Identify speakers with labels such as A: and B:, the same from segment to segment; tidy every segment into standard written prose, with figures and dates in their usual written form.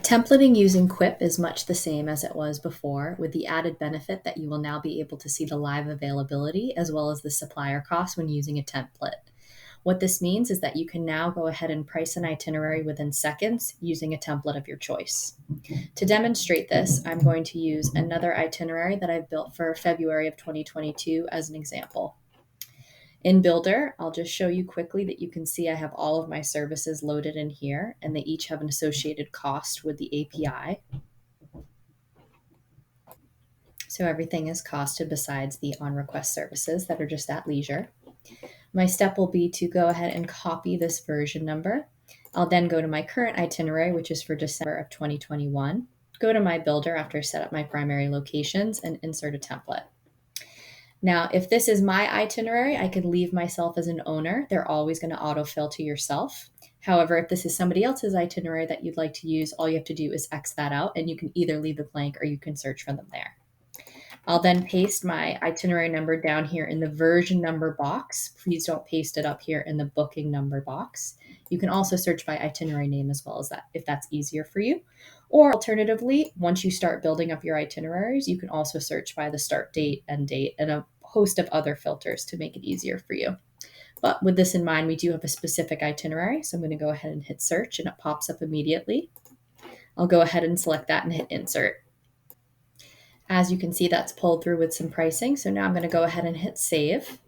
A: Templating using Quip is much the same as it was before, with the added benefit that you will now be able to see the live availability as well as the supplier costs when using a template. What this means is that you can now go ahead and price an itinerary within seconds using a template of your choice. To demonstrate this, I'm going to use another itinerary that I've built for February of 2022 as an example. In Builder, I'll just show you quickly that you can see I have all of my services loaded in here, and they each have an associated cost with the API. So everything is costed besides the on-request services that are just at leisure. My step will be to go ahead and copy this version number. I'll then go to my current itinerary, which is for December of 2021, go to my Builder after I set up my primary locations, and insert a template. Now, if this is my itinerary, I can leave myself as an owner. They're always going to autofill to yourself. However, if this is somebody else's itinerary that you'd like to use, all you have to do is X that out, and you can either leave it blank or you can search for them there. I'll then paste my itinerary number down here in the version number box. Please don't paste it up here in the booking number box. You can also search by itinerary name as well as that, if that's easier for you. Or alternatively, once you start building up your itineraries, you can also search by the start date, end date, and a host of other filters to make it easier for you. But with this in mind, we do have a specific itinerary. So I'm going to go ahead and hit search and it pops up immediately. I'll go ahead and select that and hit insert. As you can see, that's pulled through with some pricing. So now I'm going to go ahead and hit save.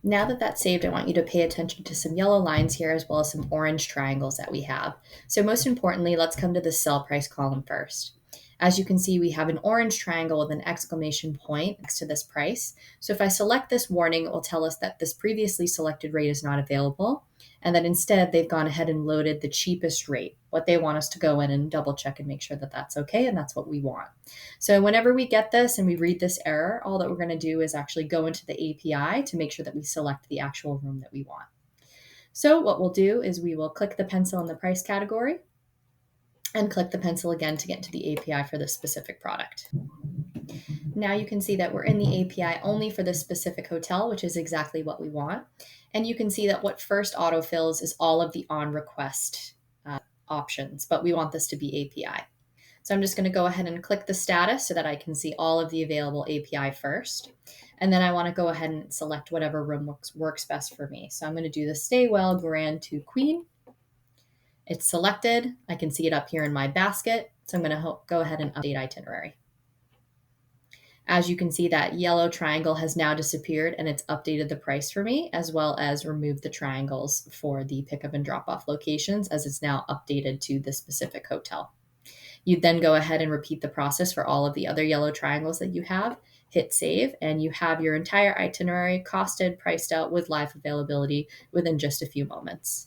A: Now that that's saved, I want you to pay attention to some yellow lines here as well as some orange triangles that we have. So most importantly, let's come to the sell price column first. As you can see, we have an orange triangle with an exclamation point next to this price. So if I select this warning, it will tell us that this previously selected rate is not available, and that instead they've gone ahead and loaded the cheapest rate. What they want us to go in and double check and make sure that that's okay, and that's what we want. So whenever we get this and we read this error, all that we're going to do is actually go into the API to make sure that we select the actual room that we want. So what we'll do is we will click the pencil in the price category and click the pencil again to get to the API for this specific product. Now you can see that we're in the API only for this specific hotel, which is exactly what we want. And you can see that what first autofills is all of the on-request options, but we want this to be API. So I'm just going to go ahead and click the status so that I can see all of the available API first. And then I want to go ahead and select whatever room works best for me. So I'm going to do the Stay Well Grand to Queen. It's selected. I can see it up here in my basket. So I'm going to go ahead and update itinerary. As you can see, that yellow triangle has now disappeared and it's updated the price for me, as well as removed the triangles for the pickup and drop off locations, as it's now updated to the specific hotel. You'd then go ahead and repeat the process for all of the other yellow triangles that you have, hit save, and you have your entire itinerary costed, priced out with live availability within just a few moments.